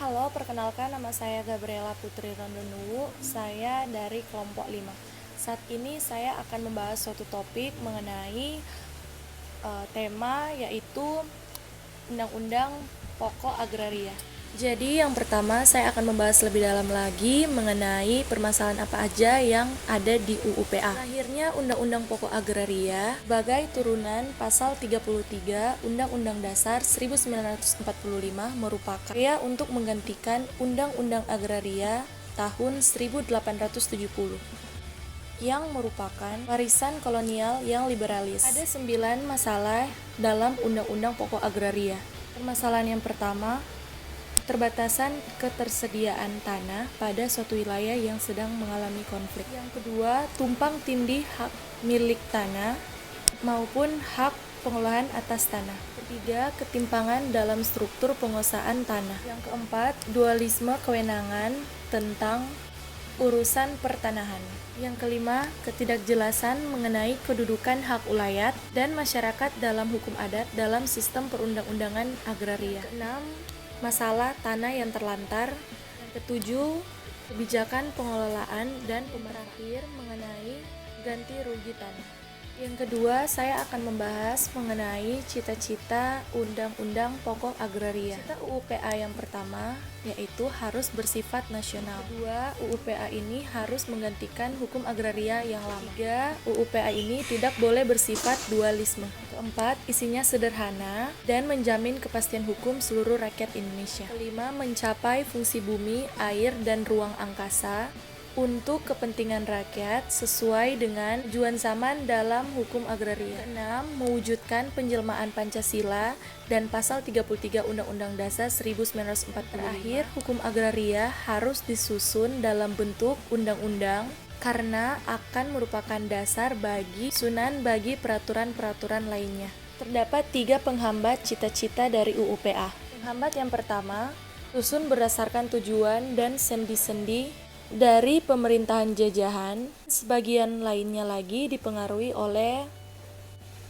Halo, perkenalkan nama saya Gabriela Putri Rondonuwu, saya dari kelompok 5. Saat ini saya akan membahas suatu topik mengenai tema yaitu Undang-Undang Pokok Agraria. Jadi yang pertama saya akan membahas lebih dalam lagi mengenai permasalahan apa aja yang ada di UU-PA. Akhirnya Undang-Undang Pokok Agraria sebagai turunan pasal 33 Undang-Undang Dasar 1945 merupakan untuk menggantikan Undang-Undang Agraria tahun 1870 yang merupakan warisan kolonial yang liberalis. Ada 9 masalah dalam Undang-Undang Pokok Agraria. Permasalahan yang pertama, keterbatasan ketersediaan tanah pada suatu wilayah yang sedang mengalami konflik. Yang kedua, tumpang tindih hak milik tanah maupun hak pengolahan atas tanah. Ketiga, ketimpangan dalam struktur penguasaan tanah. Yang keempat, dualisme kewenangan tentang urusan pertanahan. Yang kelima, ketidakjelasan mengenai kedudukan hak ulayat dan masyarakat dalam hukum adat dalam sistem perundang-undangan agraria. Yang keenam, masalah tanah yang terlantar. Yang ketujuh, kebijakan pengelolaan dan terakhir mengenai ganti rugi tanah. Yang kedua, saya akan membahas mengenai cita-cita Undang-Undang Pokok Agraria. Cita UU-PA yang pertama yaitu harus bersifat nasional. Kedua, UU-PA ini harus menggantikan hukum agraria yang lama. Tiga, UU-PA ini tidak boleh bersifat dualisme. Keempat, isinya sederhana dan menjamin kepastian hukum seluruh rakyat Indonesia. Kelima, mencapai fungsi bumi, air, dan ruang angkasa untuk kepentingan rakyat sesuai dengan tujuan zaman dalam hukum agraria. Keenam, mewujudkan penjelmaan Pancasila dan pasal 33 Undang-Undang Dasar 1945. Terakhir, hukum agraria harus disusun dalam bentuk undang-undang karena akan merupakan dasar bagi susunan bagi peraturan-peraturan lainnya. Terdapat 3 penghambat cita-cita dari UU-PA. Penghambat yang pertama, susun berdasarkan tujuan dan sendi-sendi dari pemerintahan jajahan, sebagian lainnya lagi dipengaruhi oleh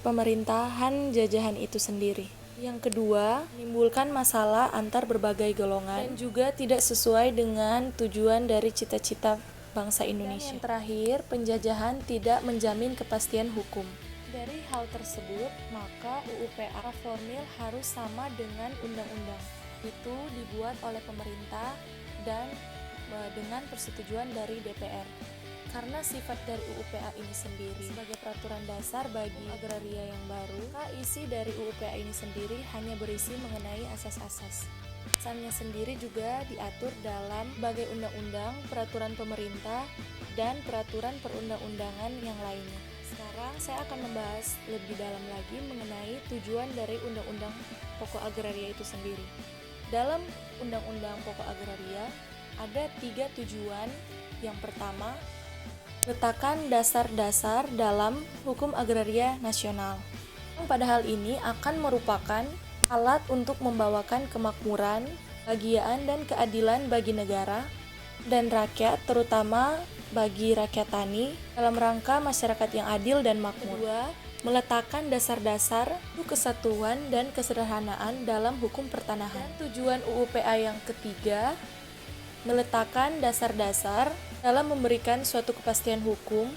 pemerintahan jajahan itu sendiri. Yang kedua, menimbulkan masalah antar berbagai golongan dan juga tidak sesuai dengan tujuan dari cita-cita bangsa Indonesia. Dan yang terakhir, penjajahan tidak menjamin kepastian hukum. Dari hal tersebut, maka UU-PA formil harus sama dengan undang-undang. Itu dibuat oleh pemerintah dan dengan persetujuan dari DPR. Karena sifat dari UU-PA ini sendiri sebagai peraturan dasar bagi agraria yang baru, maka isi dari UU-PA ini sendiri hanya berisi mengenai asas-asas. Asalnya sendiri juga diatur dalam berbagai undang-undang, peraturan pemerintah, dan peraturan perundang-undangan yang lainnya. Sekarang saya akan membahas lebih dalam lagi mengenai tujuan dari Undang-Undang Pokok Agraria itu sendiri. Dalam Undang-Undang Pokok Agraria ada 3 tujuan. Yang pertama, letakkan dasar-dasar dalam hukum agraria nasional. Pada hal ini akan merupakan alat untuk membawakan kemakmuran, kebahagiaan, dan keadilan bagi negara dan rakyat, terutama bagi rakyat tani, dalam rangka masyarakat yang adil dan makmur. Kedua, meletakkan dasar-dasar kesatuan dan kesederhanaan dalam hukum pertanahan. Dan tujuan UU-PA yang ketiga, meletakkan dasar-dasar dalam memberikan suatu kepastian hukum,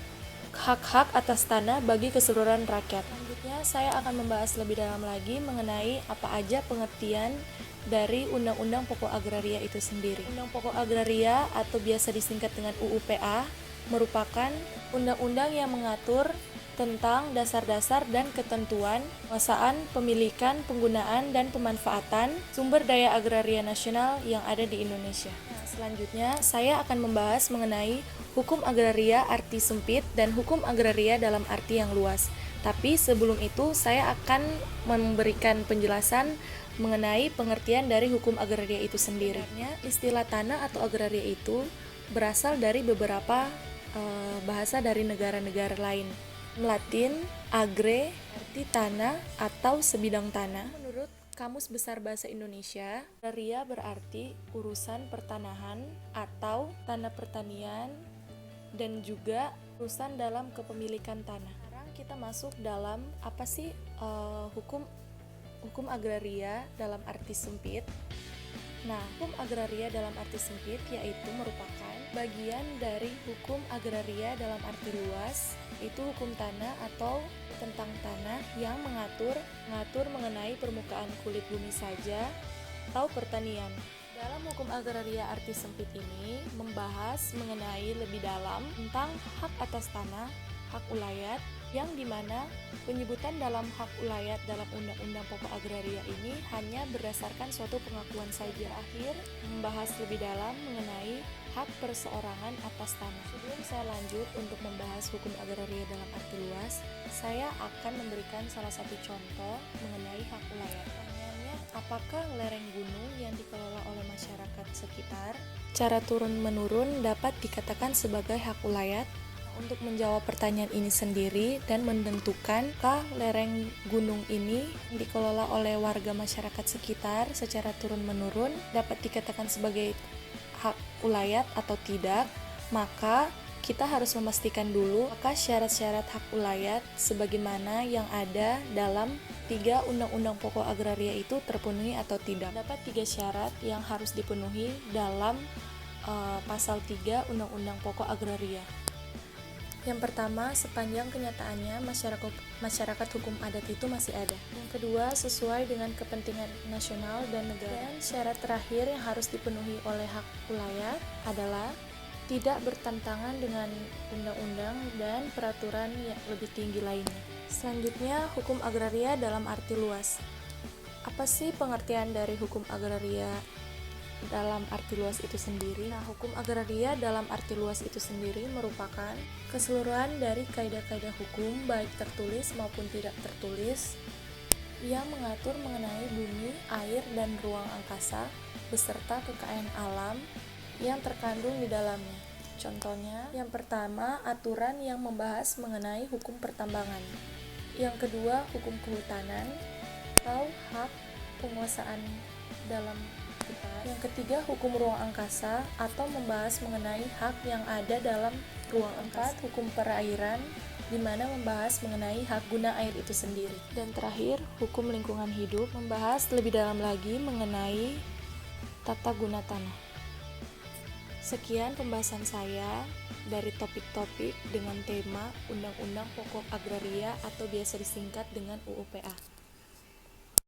hak-hak atas tanah bagi keseluruhan rakyat. Selanjutnya, saya akan membahas lebih dalam lagi mengenai apa aja pengertian dari Undang-Undang Pokok Agraria itu sendiri. Undang Pokok Agraria atau biasa disingkat dengan UU-PA merupakan undang-undang yang mengatur tentang dasar-dasar dan ketentuan penguasaan, pemilikan, penggunaan, dan pemanfaatan sumber daya agraria nasional yang ada di Indonesia. Selanjutnya, saya akan membahas mengenai hukum agraria arti sempit dan hukum agraria dalam arti yang luas. Tapi sebelum itu, saya akan memberikan penjelasan mengenai pengertian dari hukum agraria itu sendiri. Istilah tanah atau agraria itu berasal dari beberapa bahasa dari negara-negara lain. Latin, agre, arti tanah atau sebidang tanah. Menurut Kamus Besar Bahasa Indonesia, agraria berarti urusan pertanahan atau tanah pertanian dan juga urusan dalam kepemilikan tanah. Sekarang kita masuk dalam apa sih hukum agraria dalam arti sempit. Nah, hukum agraria dalam arti sempit yaitu merupakan bagian dari hukum agraria dalam arti luas, itu hukum tanah atau tentang tanah yang mengatur mengenai permukaan kulit bumi saja atau pertanian. Dalam hukum agraria arti sempit ini membahas mengenai lebih dalam tentang hak atas tanah, hak ulayat, yang dimana penyebutan dalam hak ulayat dalam Undang-Undang Pokok Agraria ini hanya berdasarkan suatu pengakuan saja. Akhir membahas lebih dalam mengenai hak perseorangan atas tanah. Sebelum saya lanjut untuk membahas hukum agraria dalam arti luas, saya akan memberikan salah satu contoh mengenai hak ulayat. Pertanyaannya, apakah lereng gunung yang dikelola oleh masyarakat sekitar cara turun-menurun dapat dikatakan sebagai hak ulayat? Untuk menjawab pertanyaan ini sendiri dan menentukan apakah lereng gunung ini dikelola oleh warga masyarakat sekitar secara turun-menurun dapat dikatakan sebagai hak ulayat atau tidak, maka kita harus memastikan dulu apakah syarat-syarat hak ulayat sebagaimana yang ada dalam 3 Undang-Undang Pokok Agraria itu terpenuhi atau tidak. Dapat 3 syarat yang harus dipenuhi dalam pasal 3 Undang-Undang Pokok Agraria. Yang pertama, sepanjang kenyataannya masyarakat hukum adat itu masih ada. Yang kedua, sesuai dengan kepentingan nasional dan negara. Dan syarat terakhir yang harus dipenuhi oleh hak ulayat adalah tidak bertentangan dengan undang-undang dan peraturan yang lebih tinggi lainnya. Selanjutnya, hukum agraria dalam arti luas. Apa sih pengertian dari hukum agraria dalam arti luas itu sendiri? Nah, hukum agraria dalam arti luas itu sendiri merupakan keseluruhan dari kaidah-kaidah hukum baik tertulis maupun tidak tertulis yang mengatur mengenai bumi, air, dan ruang angkasa beserta kekayaan alam yang terkandung di dalamnya. Contohnya, yang pertama, aturan yang membahas mengenai hukum pertambangan. Yang kedua, hukum kehutanan atau hak penguasaan dalam hutan. Yang ketiga, hukum ruang angkasa atau membahas mengenai hak yang ada dalam ruang angkasa. Hukum perairan di mana membahas mengenai hak guna air itu sendiri. Dan terakhir, hukum lingkungan hidup membahas lebih dalam lagi mengenai tata guna tanah. Sekian pembahasan saya dari topik-topik dengan tema Undang-Undang Pokok Agraria atau biasa disingkat dengan UUPA.